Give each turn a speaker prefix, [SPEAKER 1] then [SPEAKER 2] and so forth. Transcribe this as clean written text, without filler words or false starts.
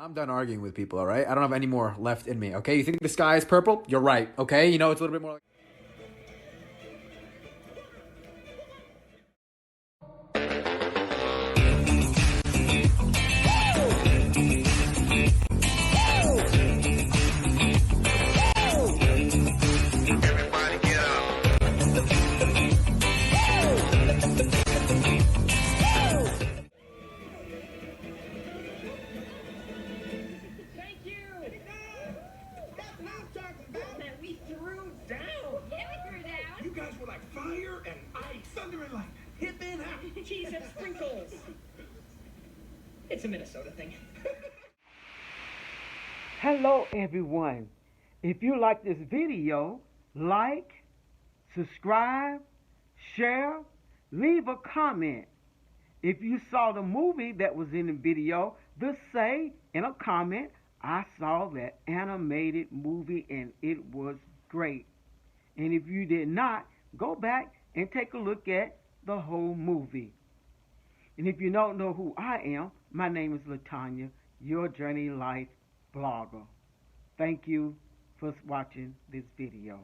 [SPEAKER 1] I'm done arguing with people, all right? I don't have any more left in me, okay? You think the sky is purple? You're right, okay? You know, it's a little bit more like...
[SPEAKER 2] Thank you! That's what I'm talking about! Man, we threw down!
[SPEAKER 3] Yeah, we threw down.
[SPEAKER 2] You guys were like fire and ice, thunder and lightning, hip and out, cheese and sprinkles. It's a Minnesota thing.
[SPEAKER 4] Hello everyone. If you like this video, like, subscribe, share, leave a comment. If you saw the movie that was in the video, just say in a comment, I saw that animated movie and it was great. And if you did not, go back and take a look at the whole movie. And if you don't know who I am, my name is Latanya, your Journey Life blogger. Thank you for watching this video.